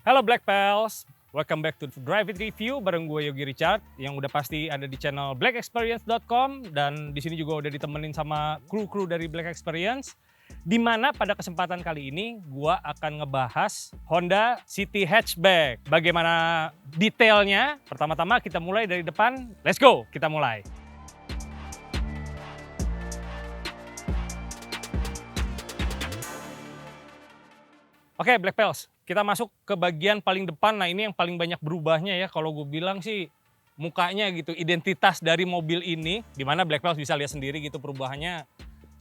Halo Black Pals, welcome back to Drive It Review bareng gue Yogi Richard yang udah pasti ada di channel blackexperience.com dan di sini juga udah ditemenin sama kru-kru dari Black Experience. Di mana pada kesempatan kali ini gue akan ngebahas Honda City Hatchback. Bagaimana detailnya? Pertama-tama kita mulai dari depan. Let's go, kita mulai. Oke, Black Pals, kita masuk ke bagian paling depan. Nah, ini yang paling banyak berubahnya ya. Kalau gue bilang sih mukanya gitu, identitas dari mobil ini. Dimana Black Pals bisa lihat sendiri gitu perubahannya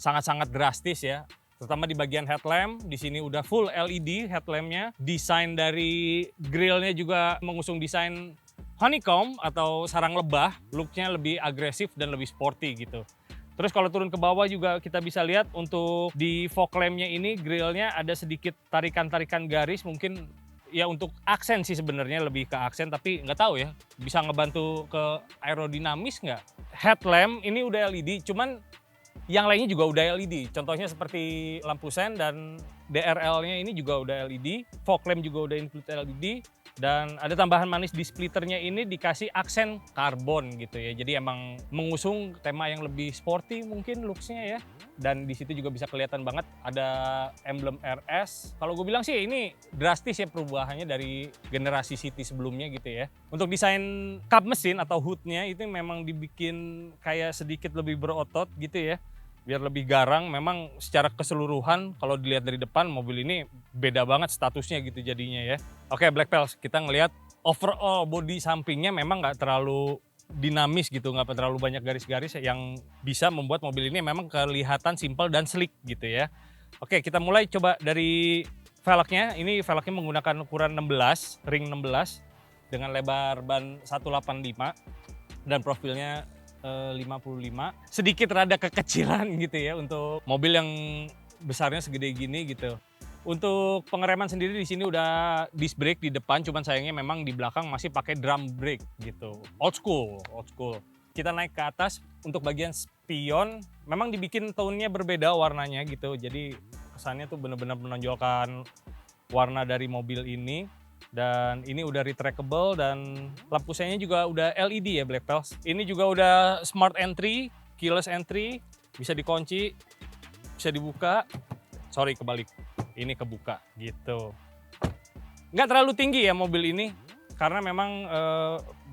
sangat-sangat drastis ya. Terutama di bagian headlamp, di sini udah full LED headlampnya. Desain dari grillnya juga mengusung desain honeycomb atau sarang lebah. Looknya lebih agresif dan lebih sporty gitu. Terus kalau turun ke bawah juga kita bisa lihat untuk di fog lampnya ini grillnya ada sedikit tarikan-tarikan garis, mungkin ya untuk aksen sih sebenarnya, lebih ke aksen, tapi nggak tahu ya bisa ngebantu ke aerodinamis nggak. Headlamp ini udah LED, cuman yang lainnya juga udah LED. Contohnya seperti lampu sen dan DRL-nya ini juga udah LED, fog lamp juga udah include LED. Dan ada tambahan manis di splitternya ini dikasih aksen karbon gitu ya. Jadi emang mengusung tema yang lebih sporty mungkin looks-nya ya. Dan di situ juga bisa kelihatan banget ada emblem RS. Kalau gue bilang sih ini drastis ya perubahannya dari generasi City sebelumnya gitu ya. Untuk desain kap mesin atau hood-nya itu memang dibikin kayak sedikit lebih berotot gitu ya. Biar lebih garang. Memang secara keseluruhan kalau dilihat dari depan mobil ini beda banget statusnya gitu jadinya ya. Oke, Black Pals, kita ngelihat overall body sampingnya memang nggak terlalu dinamis gitu, nggak terlalu banyak garis-garis yang bisa membuat mobil ini memang kelihatan simple dan sleek gitu ya. Oke, kita mulai coba dari velgnya. Ini velgnya menggunakan ukuran 16, ring 16 dengan lebar ban 185 dan profilnya 55. Sedikit rada kekecilan gitu ya untuk mobil yang besarnya segede gini gitu. Untuk pengereman sendiri di sini udah disc brake di depan, cuman sayangnya memang di belakang masih pakai drum brake gitu. Old school, old school. Kita naik ke atas untuk bagian spion, memang dibikin tone-nya berbeda warnanya gitu. Jadi kesannya tuh bener-bener menonjolkan warna dari mobil ini. Dan ini udah retractable dan lampu sennya juga udah LED ya Black Pals. Ini juga udah smart entry, keyless entry, bisa dikunci, bisa dibuka. Sorry, kebalik. Ini kebuka gitu. Nggak terlalu tinggi ya mobil ini karena memang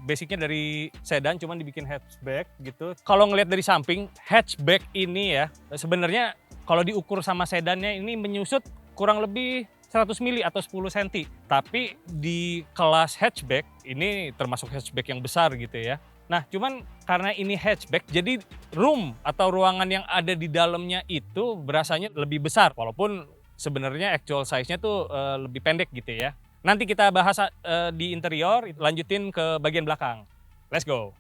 basicnya dari sedan cuman dibikin hatchback gitu. Kalau ngelihat dari samping, hatchback ini ya sebenarnya kalau diukur sama sedannya ini menyusut kurang lebih 100 mili atau 10 cm. Tapi di kelas hatchback ini termasuk hatchback yang besar gitu ya. Nah, cuman karena ini hatchback, jadi room atau ruangan yang ada di dalamnya itu berasanya lebih besar. Walaupun sebenarnya actual size-nya tuh lebih pendek gitu ya. Nanti kita bahas di interior, lanjutin ke bagian belakang. Let's go!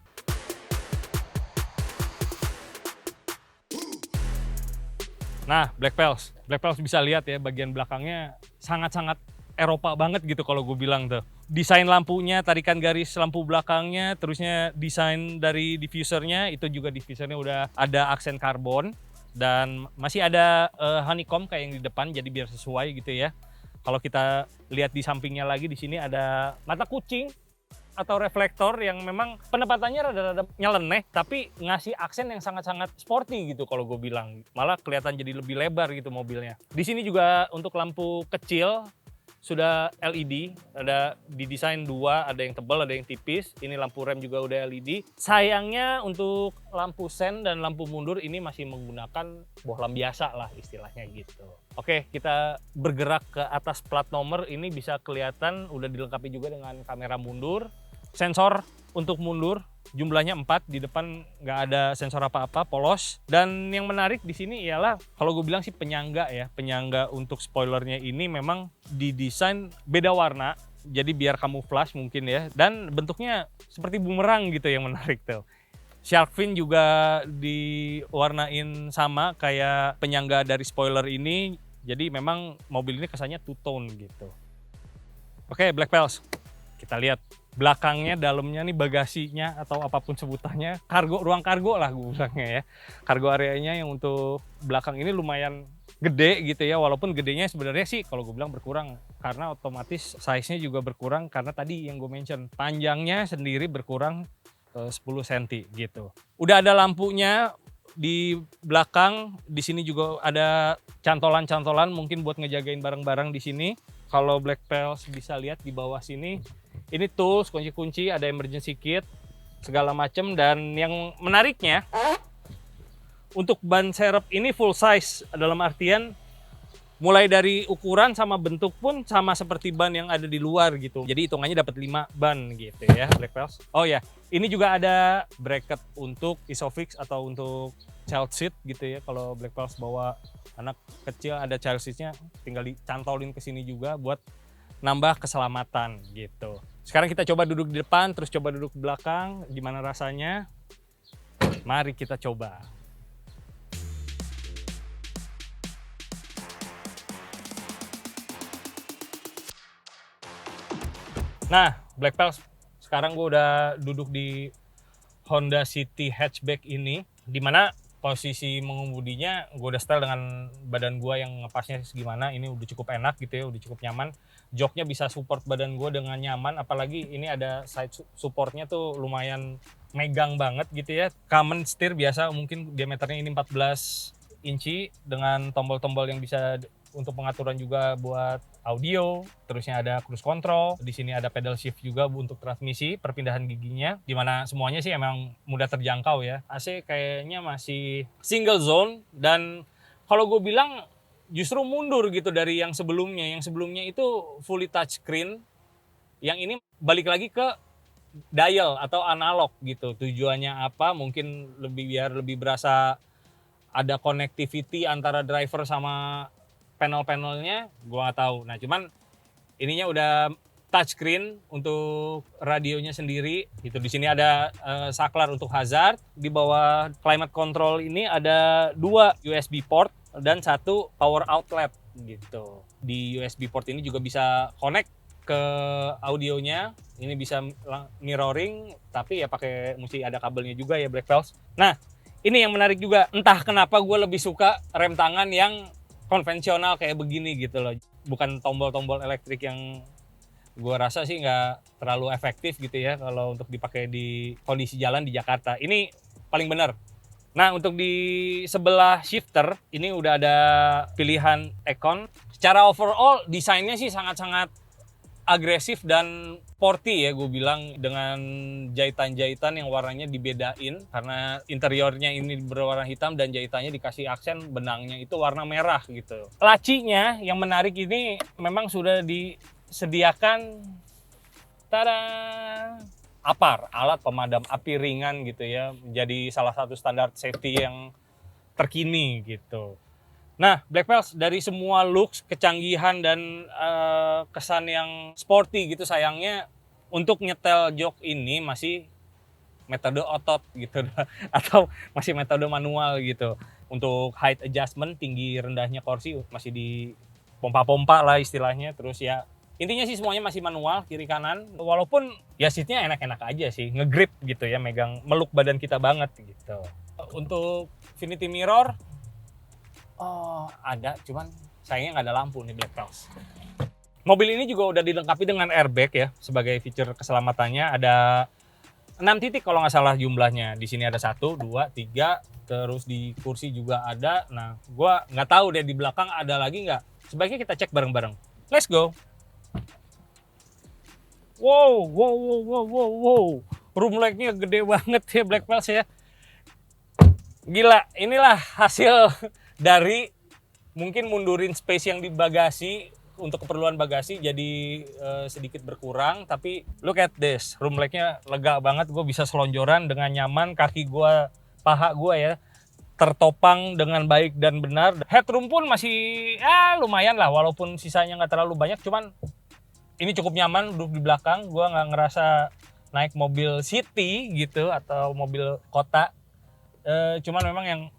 Nah, Black Pals bisa lihat ya bagian belakangnya sangat-sangat Eropa banget gitu kalau gue bilang tuh. Desain lampunya, tarikan garis lampu belakangnya, terusnya desain dari diffusernya, itu juga diffusernya udah ada aksen karbon. Dan masih ada honeycomb kayak yang di depan, jadi biar sesuai gitu ya. Kalau kita lihat di sampingnya lagi, di sini ada mata kucing atau reflektor yang memang penempatannya rada-rada nyeleneh, tapi ngasih aksen yang sangat-sangat sporty gitu kalau gue bilang. Malah kelihatan jadi lebih lebar gitu mobilnya. Di sini juga untuk lampu kecil sudah LED, ada didesain dua, ada yang tebal, ada yang tipis. Ini lampu rem juga udah LED. Sayangnya untuk lampu sen dan lampu mundur ini masih menggunakan bohlam biasa lah istilahnya gitu. Oke, kita bergerak ke atas plat nomor. Ini bisa kelihatan udah dilengkapi juga dengan kamera mundur. Sensor untuk mundur jumlahnya 4, di depan nggak ada sensor apa-apa, polos. Dan yang menarik di sini ialah kalau gue bilang sih penyangga ya, penyangga untuk spoilernya ini memang didesain beda warna, jadi biar kamuflas mungkin ya, dan bentuknya seperti bumerang gitu yang menarik tuh. Shark fin juga diwarnain sama kayak penyangga dari spoiler ini, jadi memang mobil ini kesannya two tone gitu. Oke, Black Pals, kita lihat belakangnya, dalamnya nih bagasinya atau apapun sebutannya, ruang kargo lah gue bilangnya ya. Kargo areanya yang untuk belakang ini lumayan gede gitu ya, walaupun gedenya sebenarnya sih kalau gue bilang berkurang karena otomatis size-nya juga berkurang karena tadi yang gue mention panjangnya sendiri berkurang 10 cm gitu. Udah ada lampunya di belakang, di sini juga ada cantolan-cantolan mungkin buat ngejagain barang-barang di sini. Kalau Black Pals bisa lihat di bawah sini, ini tools, kunci-kunci, ada emergency kit, segala macem. Dan yang menariknya, untuk ban serep ini full size, dalam artian mulai dari ukuran sama bentuk pun sama seperti ban yang ada di luar gitu. Jadi hitungannya dapat 5 ban gitu ya, Black Pals. Oh ya, ini juga ada bracket untuk Isofix atau untuk child seat gitu ya. Kalau Black Pals bawa anak kecil ada child seatnya, tinggal dicantolin ke sini juga buat nambah keselamatan gitu. Sekarang kita coba duduk di depan, terus coba duduk di belakang. Gimana rasanya? Mari kita coba. Nah, Black Pals, sekarang gue udah duduk di Honda City hatchback ini, dimana posisi mengemudinya gue udah setel dengan badan gue yang ngepasnya segimana. Ini udah cukup enak gitu ya, udah cukup nyaman. Joknya bisa support badan gue dengan nyaman, apalagi ini ada side supportnya tuh lumayan megang banget gitu ya. Common steer biasa, mungkin diameternya ini 14 inci dengan tombol-tombol yang bisa untuk pengaturan juga buat audio, terusnya ada cruise control, di sini ada pedal shift juga untuk transmisi, perpindahan giginya, dimana semuanya sih emang mudah terjangkau ya. AC kayaknya masih single zone, dan kalau gue bilang justru mundur gitu dari yang sebelumnya. Yang sebelumnya itu fully touchscreen, yang ini balik lagi ke dial atau analog gitu. Tujuannya apa? Mungkin biar lebih berasa ada connectivity antara driver sama panel-panelnya, gue nggak tahu. Nah, cuman ininya udah touchscreen untuk radionya sendiri. Gitu. Di sini ada saklar untuk hazard. Di bawah climate control ini ada 2 USB port dan 1 power outlet gitu. Di USB port ini juga bisa connect ke audionya. Ini bisa mirroring, tapi ya mesti ada kabelnya juga ya, Black Pals. Nah, ini yang menarik juga. Entah kenapa gue lebih suka rem tangan yang konvensional kayak begini gitu loh. Bukan tombol-tombol elektrik yang gue rasa sih nggak terlalu efektif gitu ya kalau untuk dipakai di kondisi jalan di Jakarta. Ini paling benar. Nah, untuk di sebelah shifter ini udah ada pilihan Econ. Secara overall desainnya sih sangat-sangat agresif dan sporty ya, gue bilang, dengan jahitan-jahitan yang warnanya dibedain karena interiornya ini berwarna hitam dan jahitannya dikasih aksen benangnya itu warna merah gitu. Lacinya yang menarik ini memang sudah disediakan APAR, alat pemadam api ringan gitu ya, menjadi salah satu standar safety yang terkini gitu. Nah, Black Pals, dari semua looks, kecanggihan, dan kesan yang sporty gitu, sayangnya untuk nyetel jok ini masih metode otot gitu atau masih metode manual gitu. Untuk height adjustment, tinggi rendahnya kursi masih di pompa-pompa lah istilahnya. Terus ya intinya sih semuanya masih manual, kiri kanan. Walaupun ya seatnya enak-enak aja sih, ngegrip gitu ya, meluk badan kita banget gitu. Untuk Infinity Mirror, oh, ada, cuman sayangnya nggak ada lampu nih Black Pals. Mobil ini juga udah dilengkapi dengan airbag ya, sebagai fitur keselamatannya. Ada 6 titik kalau nggak salah jumlahnya. Di sini ada 1, 2, 3, terus di kursi juga ada. Nah, gua nggak tahu deh di belakang ada lagi nggak. Sebaiknya kita cek bareng-bareng. Let's go. Wow. Room leg-nya gede banget ya Black Pals ya. Gila, inilah hasil dari mungkin mundurin space yang di bagasi untuk keperluan bagasi jadi sedikit berkurang, tapi look at this, room leg-nya lega banget, gue bisa selonjoran dengan nyaman, kaki gue, paha gue ya tertopang dengan baik dan benar. Headroom pun masih lumayan lah, walaupun sisanya nggak terlalu banyak, cuman ini cukup nyaman duduk di belakang. Gue nggak ngerasa naik mobil city gitu atau mobil kota. Cuman memang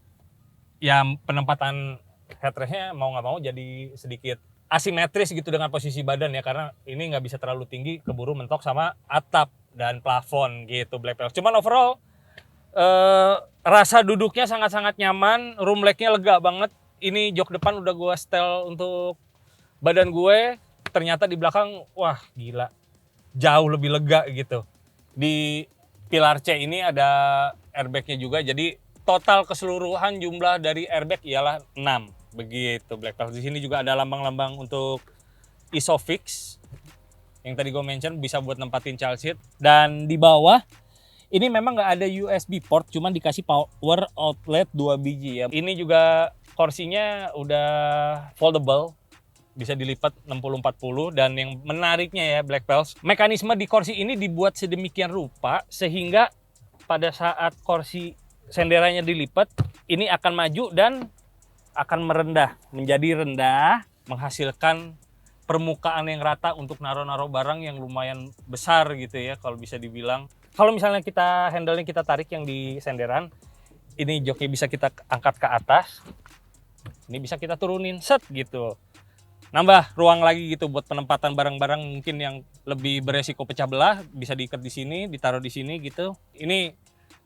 yang penempatan headrestnya mau nggak mau jadi sedikit asimetris gitu dengan posisi badan ya, karena ini nggak bisa terlalu tinggi keburu mentok sama atap dan plafon gitu Black Pals. Cuman overall rasa duduknya sangat-sangat nyaman, room leg-nya lega banget. ini jok depan udah gue setel untuk badan gue, ternyata di belakang wah gila, jauh lebih lega gitu. Di pilar C ini ada airbagnya juga, jadi total keseluruhan jumlah dari airbag ialah 6 begitu Black Pels. Di sini juga ada lambang-lambang untuk Isofix yang tadi gue mention, bisa buat nempatin child seat. Dan di bawah ini memang nggak ada USB port, cuman dikasih power outlet 2 biji ya. Ini juga kursinya udah foldable, bisa dilipat 60-40. Dan yang menariknya ya Black Pels, mekanisme di kursi ini dibuat sedemikian rupa sehingga pada saat kursi senderanya dilipat, ini akan maju dan akan merendah, menjadi rendah, menghasilkan permukaan yang rata untuk naro-naro barang yang lumayan besar gitu ya kalau bisa dibilang. Kalau misalnya kita handle-nya kita tarik yang di senderan, ini joknya bisa kita angkat ke atas, ini bisa kita turunin set gitu. Nambah ruang lagi gitu buat penempatan barang-barang mungkin yang lebih beresiko pecah belah, bisa diikat di sini, ditaruh di sini gitu. Ini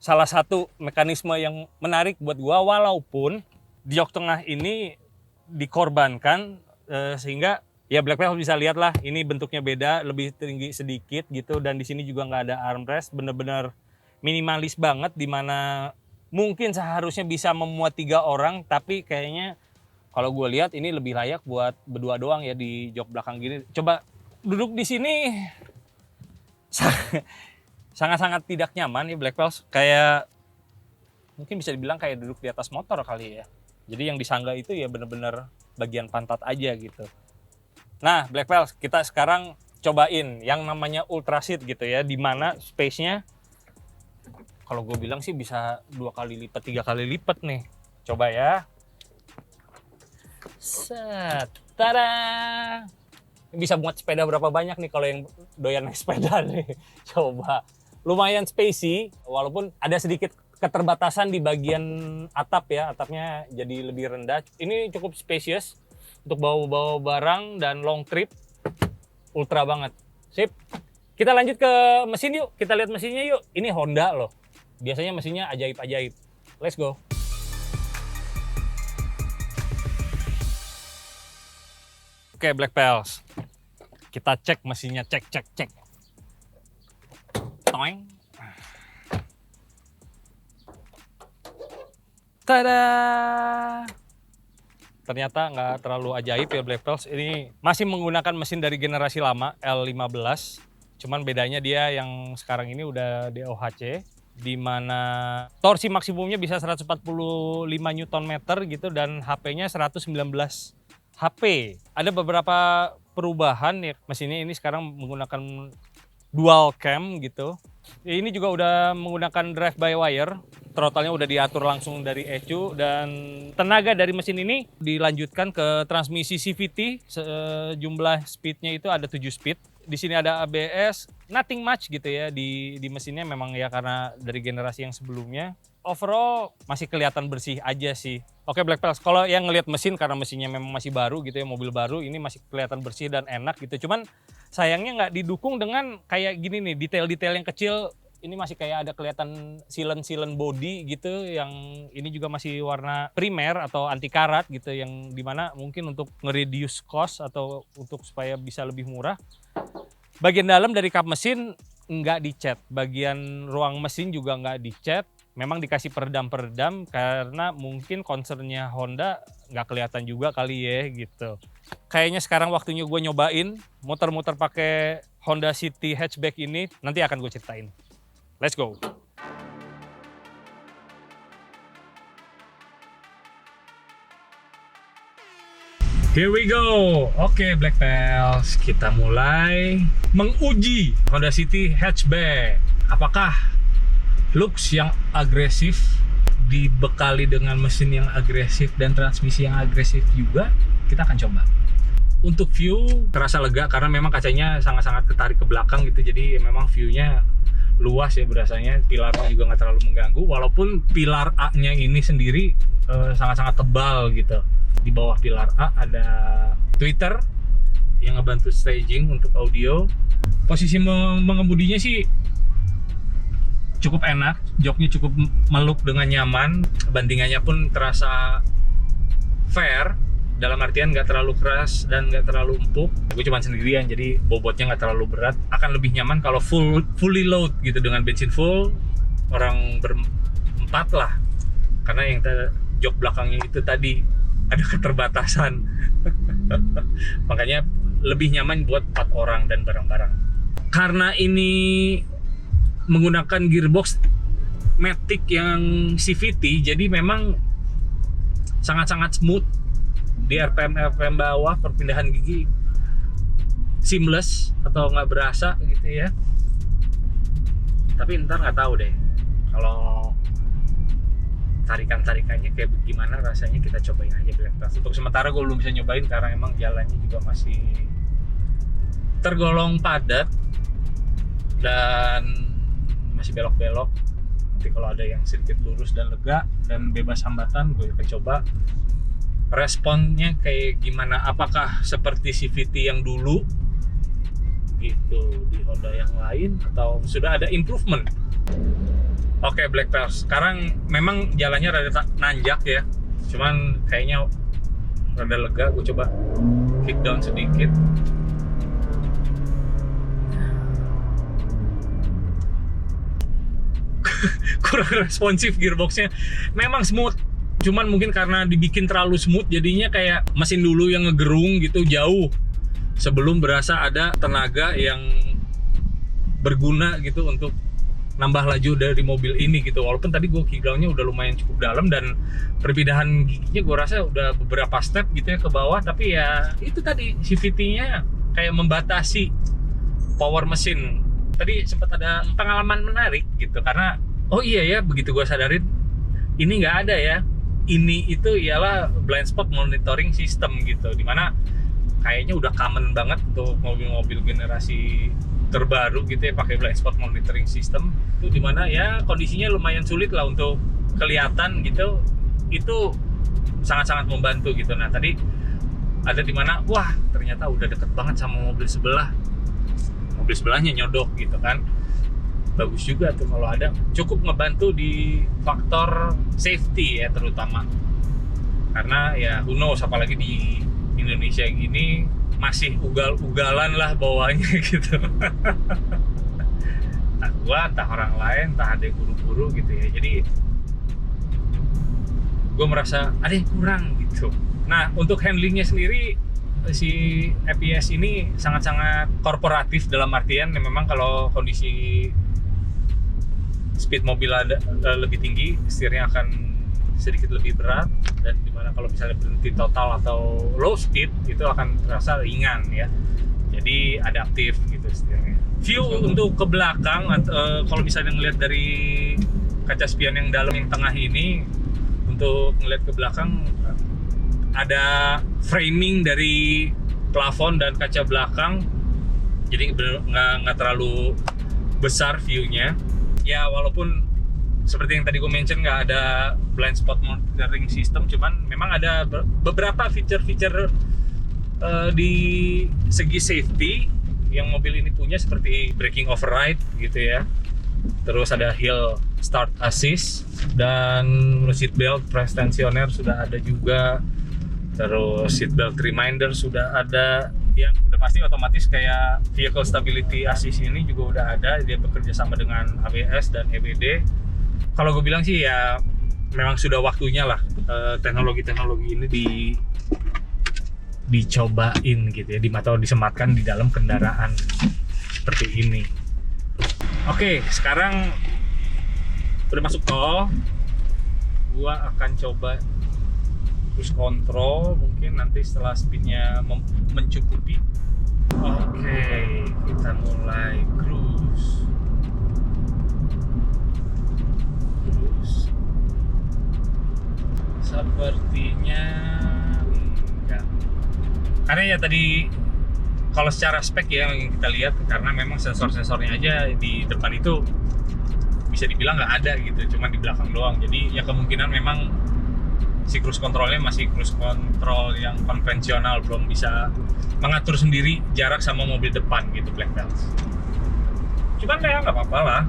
salah satu mekanisme yang menarik buat gua, walaupun di jok tengah ini dikorbankan sehingga ya Black Pels bisa lihat lah, ini bentuknya beda, lebih tinggi sedikit gitu, dan di sini juga nggak ada armrest, bener-bener minimalis banget, dimana mungkin seharusnya bisa memuat 3 orang, tapi kayaknya kalau gue lihat ini lebih layak buat berdua doang ya di jok belakang gini. Coba duduk di sini sangat-sangat tidak nyaman nih Black Pels, kayak mungkin bisa dibilang kayak duduk di atas motor kali ya. Jadi yang disangga itu ya bener-bener bagian pantat aja gitu. Nah Black Pels, kita sekarang cobain yang namanya Ultra Seat gitu ya, dimana space-nya kalau gue bilang sih bisa 2 kali lipat, 3 kali lipat nih. Coba ya. Set, tada! Bisa muat sepeda berapa banyak nih kalau yang doyan naik sepeda nih. Coba. Lumayan spacey, walaupun ada sedikit keterbatasan di bagian atap ya. Atapnya jadi lebih rendah. Ini cukup spacious untuk bawa-bawa barang dan long trip. Ultra banget. Sip. Kita lanjut ke mesin yuk. Kita lihat mesinnya yuk. Ini Honda loh. Biasanya mesinnya ajaib-ajaib. Let's go. Oke Black Pels, kita cek mesinnya, cek. Toing. Tada! Ternyata nggak terlalu ajaib ya Black Pels. Ini masih menggunakan mesin dari generasi lama L15. Cuman bedanya dia yang sekarang ini udah DOHC, di mana torsi maksimumnya bisa 145 Nm gitu, dan HP-nya 119 HP. Ada beberapa perubahan ya, mesinnya ini sekarang menggunakan dual cam gitu. Ini juga udah menggunakan drive by wire, throttle-nya udah diatur langsung dari ECU, dan tenaga dari mesin ini dilanjutkan ke transmisi CVT. Jumlah speednya itu ada 7 speed. Di sini ada ABS, nothing much gitu ya di mesinnya, memang ya karena dari generasi yang sebelumnya. Overall masih kelihatan bersih aja sih. Oke Black Pels, kalau yang ngelihat mesin, karena mesinnya memang masih baru gitu ya, mobil baru, ini masih kelihatan bersih dan enak gitu. Cuman sayangnya nggak didukung dengan kayak gini nih, detail-detail yang kecil. Ini masih kayak ada kelihatan silen body gitu, yang ini juga masih warna primer atau anti karat gitu, yang dimana mungkin untuk nge-reduce cost atau untuk supaya bisa lebih murah. Bagian dalam dari kap mesin nggak dicat, bagian ruang mesin juga nggak dicat. Memang dikasih peredam karena mungkin concernnya Honda nggak kelihatan juga kali ya gitu. Kayaknya sekarang waktunya gue nyobain muter-muter pakai Honda City hatchback ini, nanti akan gue ceritain. Let's go. Here we go. Oke Black Pels, kita mulai menguji Honda City hatchback. Apakah looks yang agresif dibekali dengan mesin yang agresif dan transmisi yang agresif juga? Kita akan coba. Untuk view terasa lega karena memang kacanya sangat-sangat ketarik ke belakang gitu, jadi memang view-nya luas ya berasanya. Pilarnya juga nggak terlalu mengganggu, walaupun pilar A-nya ini sendiri sangat-sangat tebal gitu. Di bawah pilar A ada tweeter yang ngebantu staging untuk audio. Posisi mengemudinya sih cukup enak, joknya cukup meluk dengan nyaman, bandingannya pun terasa fair, dalam artian nggak terlalu keras dan nggak terlalu empuk. Gue cuma sendirian, jadi bobotnya nggak terlalu berat. Akan lebih nyaman kalau fully load gitu, dengan bensin full, orang berempat lah. Karena yang jok belakangnya itu tadi ada keterbatasan. Makanya lebih nyaman buat 4 orang dan barang-barang. Karena ini menggunakan gearbox Matic yang CVT, jadi memang sangat-sangat smooth di RPM bawah. Perpindahan gigi seamless atau nggak berasa gitu ya. Tapi ntar nggak tahu deh kalau tarikannya kayak gimana rasanya, kita cobain aja Black Belts. Untuk sementara gue belum bisa nyobain karena emang jalannya juga masih tergolong padat dan masih belok-belok. Nanti kalau ada yang sedikit lurus dan lega dan bebas hambatan, gue akan coba responnya kayak gimana. Apakah seperti CVT yang dulu gitu di Honda yang lain, atau sudah ada improvement. Oke, Black Belts. Sekarang memang jalannya rada nanjak ya. Cuman kayaknya rada lega. Gue coba kick down sedikit. Kurang responsif gearboxnya. Memang smooth. Cuman mungkin karena dibikin terlalu smooth, jadinya kayak mesin dulu yang ngegerung gitu jauh sebelum berasa ada tenaga yang berguna gitu untuk nambah laju dari mobil ini gitu. Walaupun tadi gue kick down-nya udah lumayan cukup dalam dan perpindahan giginya gue rasa udah beberapa step gitu ya ke bawah, tapi ya itu tadi CVT-nya kayak membatasi power mesin. Tadi sempat ada pengalaman menarik gitu, karena oh iya ya, begitu gue sadarin ini nggak ada ya. Ini itu ialah blind spot monitoring system gitu, dimana kayaknya udah common banget untuk mobil-mobil generasi terbaru gitu ya pakai blind spot monitoring system. Itu dimana ya kondisinya lumayan sulit lah untuk kelihatan gitu. Itu sangat-sangat membantu gitu. Nah tadi ada dimana wah ternyata udah deket banget sama mobil sebelah. Mobil sebelahnya nyodok gitu kan. Bagus juga tuh kalau ada, cukup ngebantu di faktor safety ya terutama. Karena ya who knows, apalagi di Indonesia gini masih ugal-ugalan lah bawahnya gitu. Entah gua, entah orang lain, entah ada yang buru-buru gitu ya. Jadi gue merasa ada yang kurang gitu. Nah untuk handlingnya sendiri, si EPS ini sangat-sangat korporatif dalam artian memang kalau kondisi speed mobil ada lebih tinggi, setirnya akan sedikit lebih berat, dan dimana kalau misalnya berhenti total atau low speed itu akan terasa ringan ya. Jadi adaptif gitu setirnya. View untuk ke belakang, kalau misalnya ngelihat dari kaca spion yang dalam yang tengah ini, untuk ngelihat ke belakang ada framing dari plafon dan kaca belakang, jadi nggak terlalu besar view-nya. Ya walaupun seperti yang tadi gue mention nggak ada blind spot monitoring system, cuman memang ada beberapa feature-feature di segi safety yang mobil ini punya, seperti braking override gitu ya. Terus ada hill start assist dan seat belt press tensioner sudah ada juga. Terus seat belt reminder sudah ada, yang udah pasti otomatis kayak vehicle stability assist ini juga udah ada. Dia bekerja sama dengan ABS dan EBD. Kalau gue bilang sih ya memang sudah waktunya lah teknologi-teknologi ini dicobain gitu ya, atau disematkan di dalam kendaraan seperti ini. Oke, sekarang udah masuk tol, gua akan coba cruise control mungkin nanti setelah speednya mencukupi. Oke, kita mulai cruise. Sepertinya enggak. Karena ya tadi kalau secara spek ya yang kita lihat, karena memang sensor-sensornya aja di depan itu bisa dibilang nggak ada gitu, cuma di belakang doang. Jadi ya kemungkinan memang si cruise controlnya masih cruise control yang konvensional, belum bisa mengatur sendiri jarak sama mobil depan gitu Black Belts. Cuman ya nggak apa-apa lah,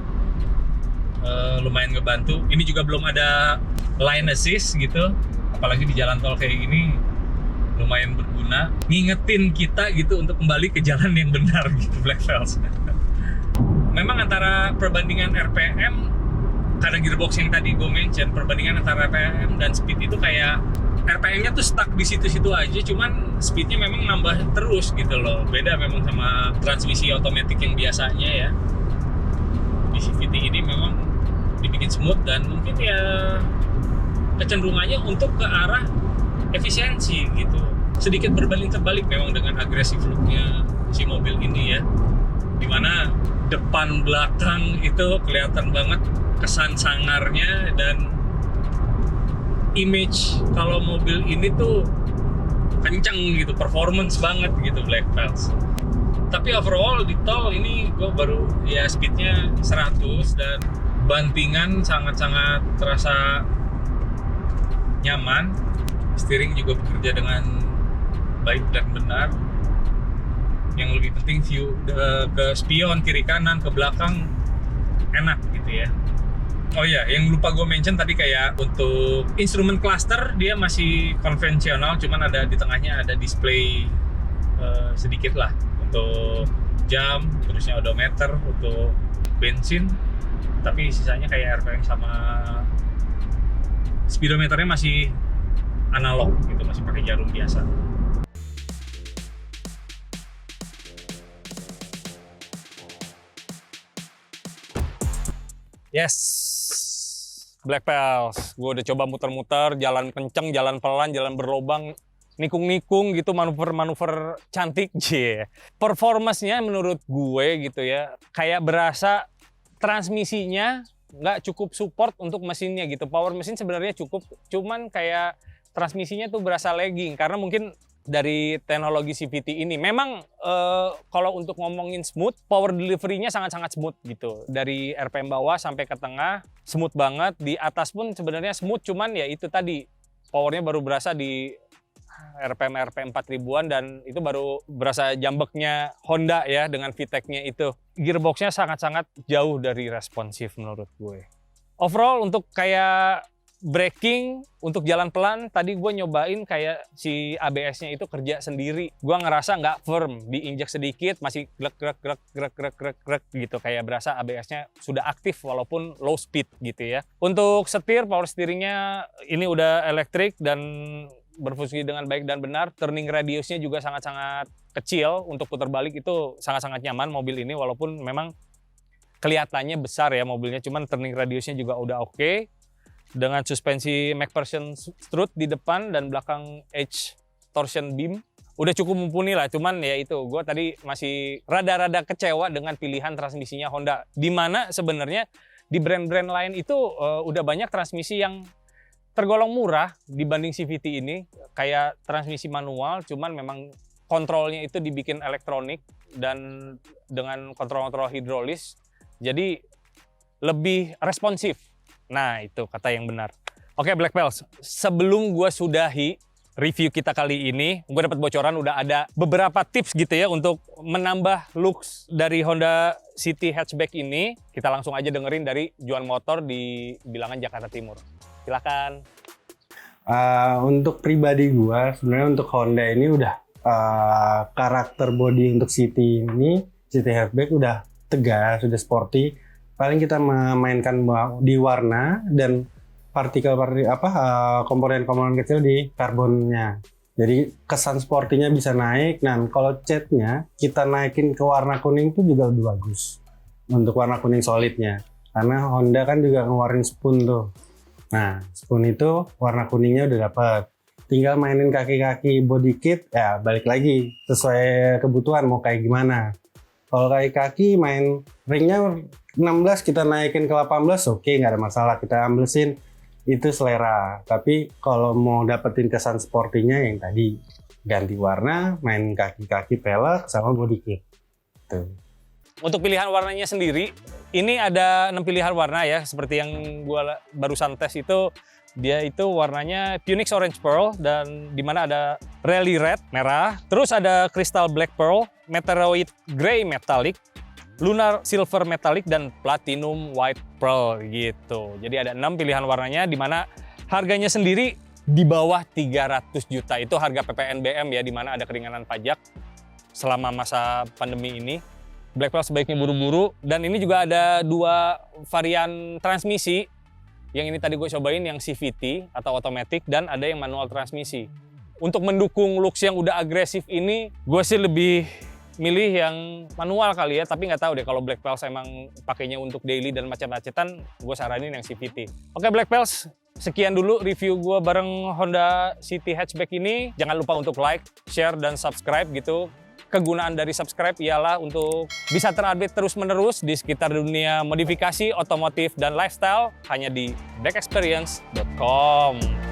lumayan ngebantu. Ini juga belum ada line assist gitu, apalagi di jalan tol kayak gini lumayan berguna, ngingetin kita gitu untuk kembali ke jalan yang benar gitu Black Pals. Memang antara perbandingan RPM, karena gearbox yang tadi gue mention, perbandingan antara RPM dan speed itu kayak RPM-nya tuh stuck di situ-situ aja, cuman speednya memang nambah terus gitu loh. Beda memang sama transmisi otomatis yang biasanya ya. Di CVT ini memang dibikin smooth dan mungkin ya kecenderungannya untuk ke arah efisiensi gitu. Sedikit berbanding terbalik memang dengan agresif look-nya si mobil ini ya. Dimana depan belakang itu kelihatan banget kesan sangarnya dan image kalau mobil ini tuh kenceng gitu, performance banget gitu Black Pals. Tapi overall di tol ini gue baru ya speednya 100 dan bantingan sangat-sangat terasa nyaman. Steering juga bekerja dengan baik dan benar. Yang lebih penting view ke spion kiri kanan ke belakang enak gitu ya. Oh iya, yang lupa gue mention tadi kayak untuk instrumen cluster dia masih konvensional, cuman ada di tengahnya ada display sedikit lah untuk jam, terusnya odometer untuk bensin, tapi sisanya kayak RPM sama speedometernya masih analog gitu, masih pakai jarum biasa. Yes, Black Pals, gue udah coba muter-muter, jalan kenceng, jalan pelan, jalan berlobang, nikung-nikung gitu, manuver-manuver cantik, Performance-nya menurut gue gitu ya, kayak berasa transmisinya nggak cukup support untuk mesinnya gitu. Power mesin sebenarnya cukup, cuman kayak transmisinya tuh berasa lagging, karena mungkin dari teknologi CVT ini. Memang kalau untuk ngomongin smooth, power delivery-nya sangat-sangat smooth gitu. Dari RPM bawah sampai ke tengah, smooth banget. Di atas pun sebenarnya smooth, cuman ya itu tadi, powernya baru berasa di RPM 4000-an dan itu baru berasa jambeknya Honda ya dengan VTEC-nya itu. Gearbox-nya sangat-sangat jauh dari responsif menurut gue. Overall untuk kayak braking untuk jalan pelan, tadi gue nyobain kayak si ABS-nya itu kerja sendiri. Gue ngerasa nggak firm, diinjak sedikit masih grek gitu, kayak berasa ABS-nya sudah aktif walaupun low speed gitu ya. Untuk setir, power steeringnya ini udah elektrik dan berfungsi dengan baik dan benar. Turning radiusnya juga sangat-sangat kecil, untuk putar balik itu sangat-sangat nyaman mobil ini, walaupun memang kelihatannya besar ya mobilnya, cuman turning radiusnya juga udah oke. Dengan suspensi MacPherson strut di depan dan belakang edge torsion beam, udah cukup mumpuni lah. Cuman ya itu, gue tadi masih rada-rada kecewa dengan pilihan transmisinya Honda. Dimana sebenarnya di brand-brand lain itu udah banyak transmisi yang tergolong murah dibanding CVT ini. Kayak transmisi manual, cuman memang kontrolnya itu dibikin elektronik dan dengan kontrol-kontrol hidrolis. Jadi lebih responsif. Nah itu kata yang benar. Oke Black Pals, sebelum gue sudahi review kita kali ini, gue dapat bocoran udah ada beberapa tips gitu ya untuk menambah looks dari Honda City Hatchback ini. Kita langsung aja dengerin dari Juan Motor di Bilangan Jakarta Timur. Silakan. Untuk pribadi gue, sebenarnya untuk Honda ini udah karakter body untuk City Hatchback udah tegas, sudah sporty. Paling kita memainkan di warna dan komponen-komponen kecil di karbonnya. Jadi kesan sportinya bisa naik. Nah, kalau catnya kita naikin ke warna kuning itu juga udah bagus untuk warna kuning solidnya. Karena Honda kan juga ngeluarin spoon tuh. Nah, spoon itu warna kuningnya udah dapat. Tinggal mainin kaki-kaki body kit, ya balik lagi sesuai kebutuhan mau kayak gimana. Kalau kaki-kaki main ringnya 16 kita naikin ke 18, oke, nggak ada masalah, kita amblesin, itu selera. Tapi kalau mau dapetin kesan sportinya yang tadi, ganti warna, main kaki-kaki pelek sama body kit. Tuh. Untuk pilihan warnanya sendiri, ini ada 6 pilihan warna ya, seperti yang gua barusan tes itu. Dia itu warnanya Phoenix Orange Pearl, dan dimana ada Rally Red, merah. Terus ada Crystal Black Pearl, Meteoroid Grey Metallic, Lunar Silver Metallic, dan Platinum White Pearl gitu. Jadi ada 6 pilihan warnanya, dimana harganya sendiri di bawah 300 juta. Itu harga PPNBM ya, di mana ada keringanan pajak selama masa pandemi ini. Black Pals sebaiknya buru-buru. Dan ini juga ada 2 varian transmisi. Yang ini tadi gue cobain yang CVT atau automatic, dan ada yang manual transmisi. Untuk mendukung looks yang udah agresif ini, gue sih lebih milih yang manual kali ya, tapi nggak tahu deh kalau Black Pals emang pakainya untuk daily dan macet-macetan, gue saranin yang CVT. Oke Black Pals, sekian dulu review gue bareng Honda City Hatchback ini. Jangan lupa untuk like, share, dan subscribe gitu. Kegunaan dari subscribe ialah untuk bisa terupdate terus-menerus di sekitar dunia modifikasi, otomotif, dan lifestyle hanya di blackexperience.com.